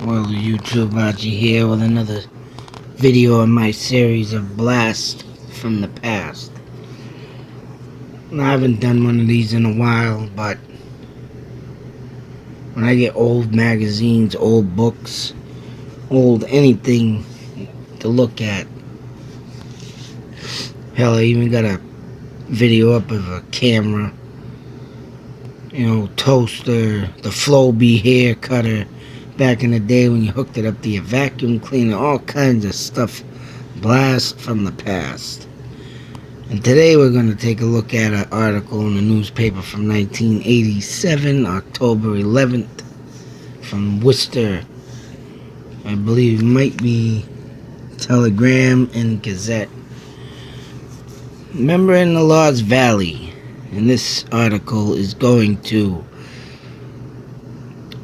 Well, YouTube Archie here with another video in my series of Blast from the Past. I haven't done one of these in a while, but when I get old magazines, old books, old anything to look at, hell, I even got a video up of a camera, toaster, the Flowbee hair cutter, back in the day when you hooked it up to your vacuum cleaner, all kinds of stuff, blast from the past. And today we're going to take a look at an article in the newspaper from 1987, October 11th, from Worcester. I believe it might be Telegram and Gazette. Remember in the Lost Valley, and this article is going to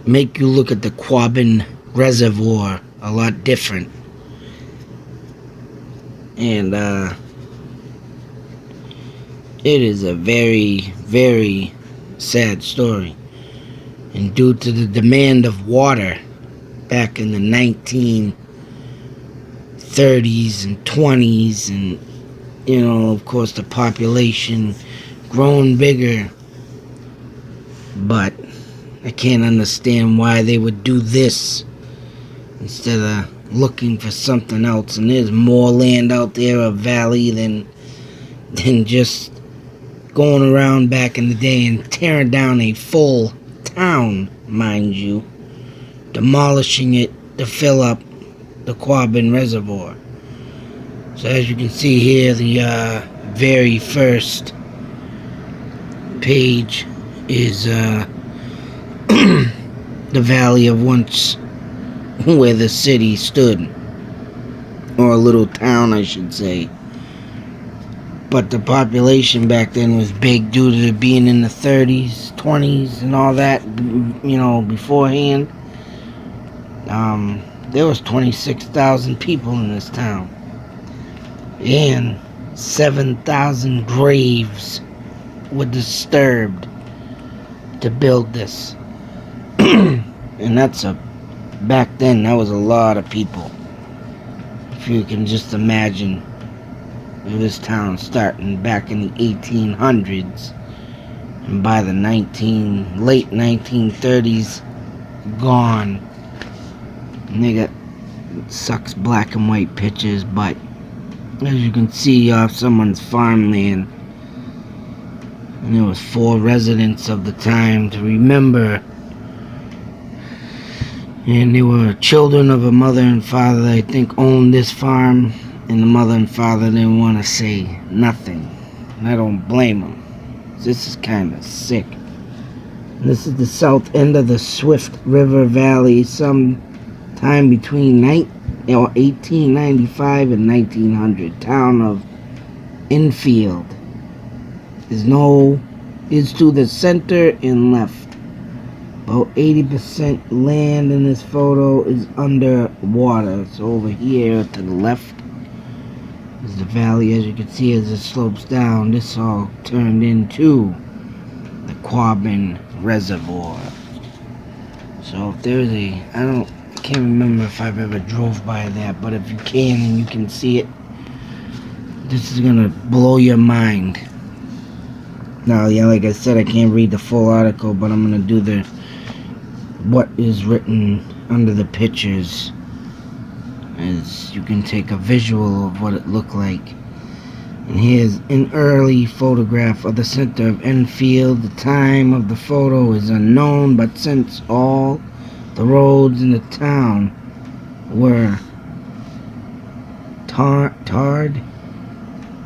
make you look at the Quabbin Reservoir a lot different. And it is a very, very sad story. And due to the demand of water back in the 1930s and 20s, and of course the population grown bigger, but I can't understand why they would do this instead of looking for something else. And there's more land out there, a valley, than just going around back in the day and tearing down a full town, mind you, demolishing it to fill up the Quabbin Reservoir. So as you can see here, the very first page is the valley of once where the city stood, or a little town I should say. But the population back then was big due to it being in the 30s, 20s and all that, beforehand. There was 26,000 people in this town, and 7,000 graves were disturbed to build this. And back then that was a lot of people. If you can just imagine this town starting back in the 1800s, and by the late 1930s gone. And they got sucks black and white pictures, but as you can see off someone's farmland, and there was 4 residents of the time to remember. And they were children of a mother and father that I think owned this farm, and the mother and father didn't want to say nothing. And I don't blame them. This is kind of sick. And this is the south end of the Swift River Valley, sometime between 1895 and 1900. Town of Enfield is to the center and left. About 80% land in this photo is under water. So over here to the left is the valley. As you can see, as it slopes down, this all turned into the Quabbin Reservoir. So if there's I can't remember if I've ever drove by that, but if you can and you can see it, this is gonna blow your mind. Now, like I said, I can't read the full article, but I'm gonna do what is written under the pictures, as you can take a visual of what it looked like. And here's an early photograph of the center of Enfield. The time of the photo is unknown, but since all the roads in the town were tarred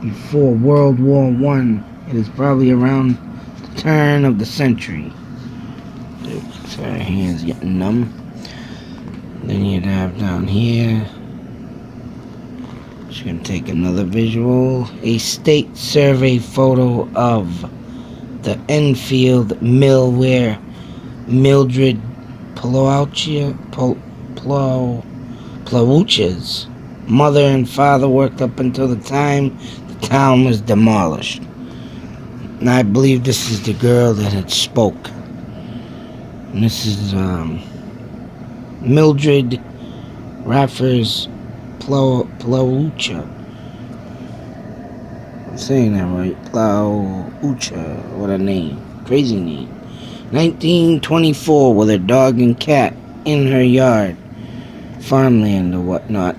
before World War I, it is probably around the turn of the century. Sorry, hands getting numb. Then you'd have down here, just gonna take another visual, a state survey photo of the Enfield mill where Mildred Plawuch's mother and father worked up until the time the town was demolished. And I believe this is the girl that had spoke. And this is Mildred Raffers Plaucha. I'm saying that right. Plaucha. What a name. Crazy name. 1924 with a dog and cat in her yard. Farmland or whatnot.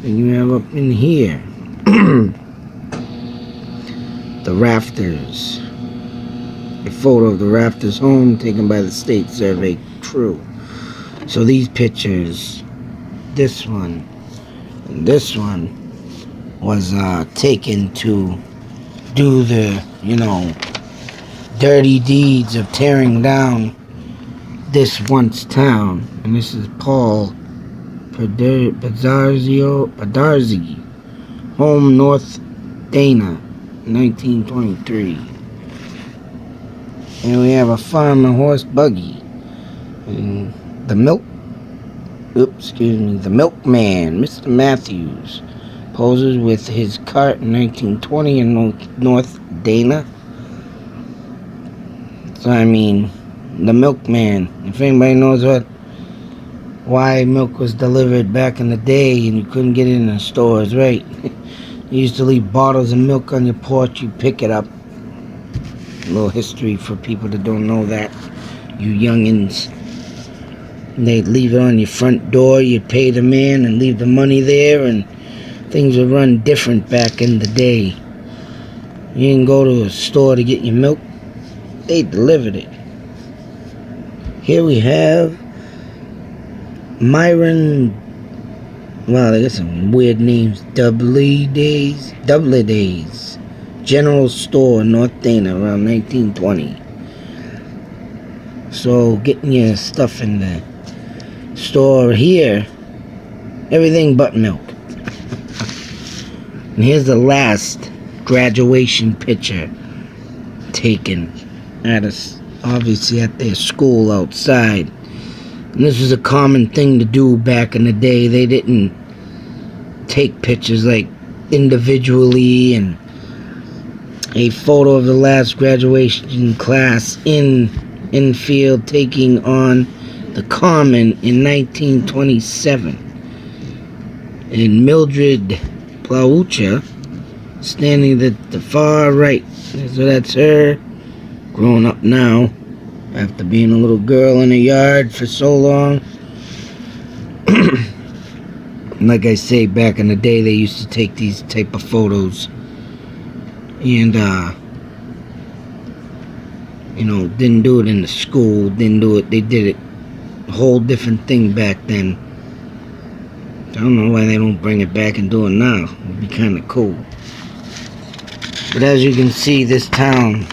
And you have up in here the Rafters. A photo of the Rafters home taken by the state survey crew. So these pictures, this one and this one, was taken to do the, dirty deeds of tearing down this once town. And this is Paul Padarzi, home North Dana, 1923. And we have a farm and horse buggy. And the milkman, Mr. Matthews, poses with his cart in 1920 in North Dana. So the milkman, if anybody knows why milk was delivered back in the day and you couldn't get it in the stores, right? You used to leave bottles of milk on your porch, you pick it up. A little history for people that don't know that, you youngins. They'd leave it on your front door, you'd pay the man and leave the money there, and things would run different back in the day. You didn't go to a store to get your milk, they delivered it. Here we have Myron, wow, they got some weird names. Doubledays General Store, North Dana, around 1920. So getting your stuff in the store here, everything but milk. And here's the last graduation picture taken at obviously at their school outside. And this was a common thing to do back in the day. They didn't take pictures like individually. And a photo of the last graduation class in Enfield taking on the Common in 1927. And Mildred Plaucha standing at the far right. So that's her, grown up now, after being a little girl in a yard for so long. Like I say, back in the day, they used to take these type of photos. And, didn't do it in the school, they did it a whole different thing back then. I don't know why they don't bring it back and do it now. It would be kind of cool. But as you can see, this town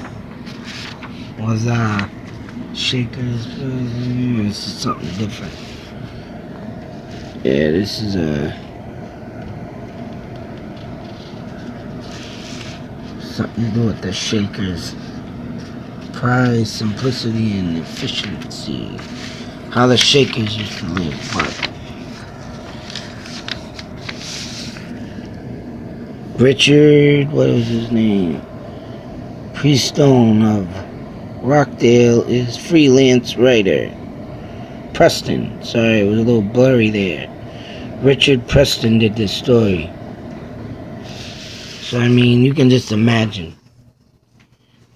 was, Shakers, this is something different. Yeah, this is something to do with the Shakers. Pride, simplicity, and efficiency. How the Shakers used to live, but Richard, what was his name? Prestone of Rockdale is freelance writer. Preston, sorry, it was a little blurry there. Richard Preston did this story. So you can just imagine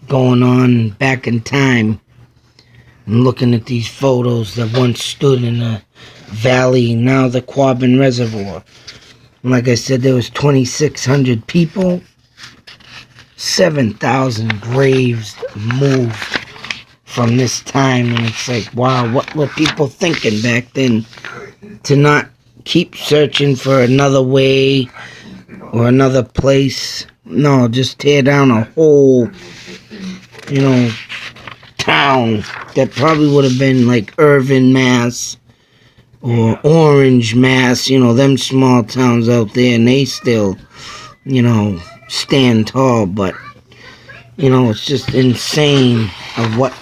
going on back in time and looking at these photos that once stood in a valley, now the Quabbin Reservoir. And like I said, there was 2,600 people, 7,000 graves moved from this time. And it's like, wow, what were people thinking back then to not keep searching for another way or another place? No, just tear down a whole, town that probably would have been like Irving, Mass, or Orange, Mass, them small towns out there, and they still, stand tall. But, it's just insane of what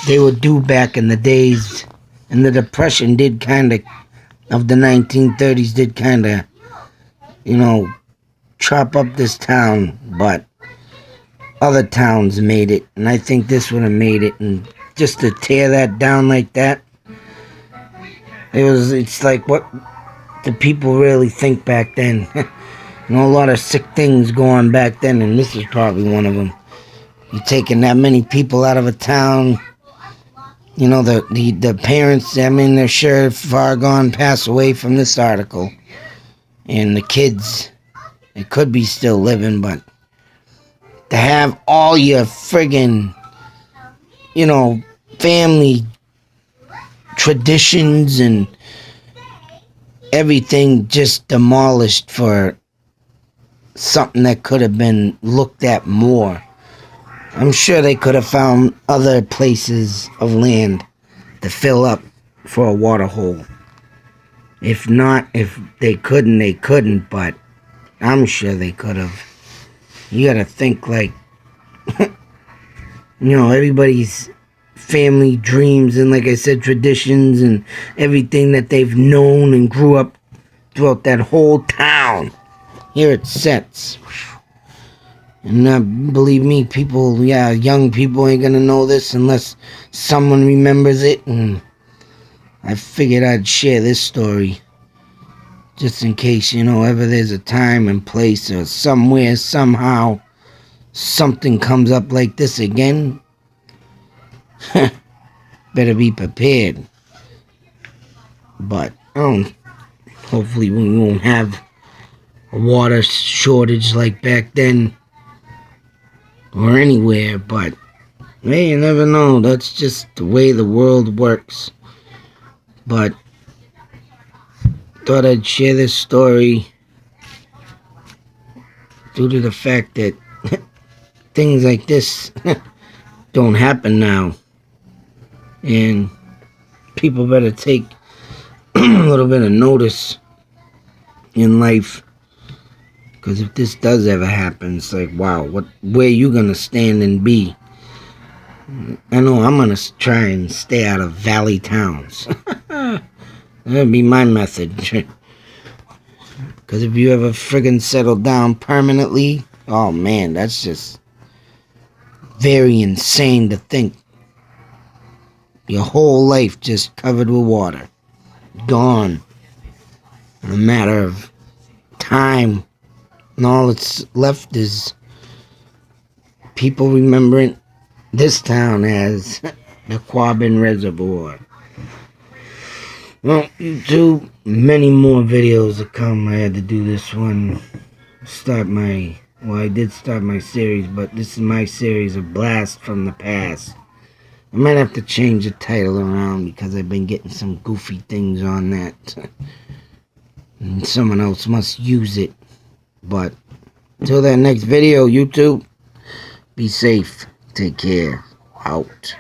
they would do back in the days. And the Depression did kind of the 1930s did kind of, chop up this town, but other towns made it, and I think this would have made it, and just to tear that down like that. It's like, what the people really think back then. You know, a lot of sick things going back then, and this is probably one of them. You're taking that many people out of a town. You know, the parents, I mean, they're sure far gone pass away from this article. And the kids, they could be still living, but to have all your friggin', you know, family traditions and everything just demolished for something that could have been looked at more. I'm sure they could have found other places of land to fill up for a water hole. If not, if they couldn't, they couldn't, but I'm sure they could have. You gotta think, like, you know, everybody's family dreams and, like I said, traditions and everything that they've known and grew up throughout that whole town. Here it sets. And believe me, people, young people ain't gonna know this unless someone remembers it. And I figured I'd share this story just in case, you know, ever there's a time and place or somewhere, somehow, something comes up like this again. Better be prepared. But hopefully we won't have a water shortage like back then or anywhere, but hey, you never know. That's just the way the world works. But thought I'd share this story due to the fact that things like this don't happen now, and people better take a little bit of notice in life, because if this does ever happen, it's like, wow, where you gonna stand and be? I know I'm gonna try and stay out of valley towns. That'd be my method. Because if you ever friggin' settle down permanently, oh man, that's just very insane to think. Your whole life just covered with water. Gone. In a matter of time. And all that's left is people remembering this town as the Quabbin Reservoir. Well, YouTube, many more videos to come. I had to do this one. I did start my series, but this is my series of Blast from the Past. I might have to change the title around because I've been getting some goofy things on that. And someone else must use it. But until that next video, YouTube, be safe. Take care. Out.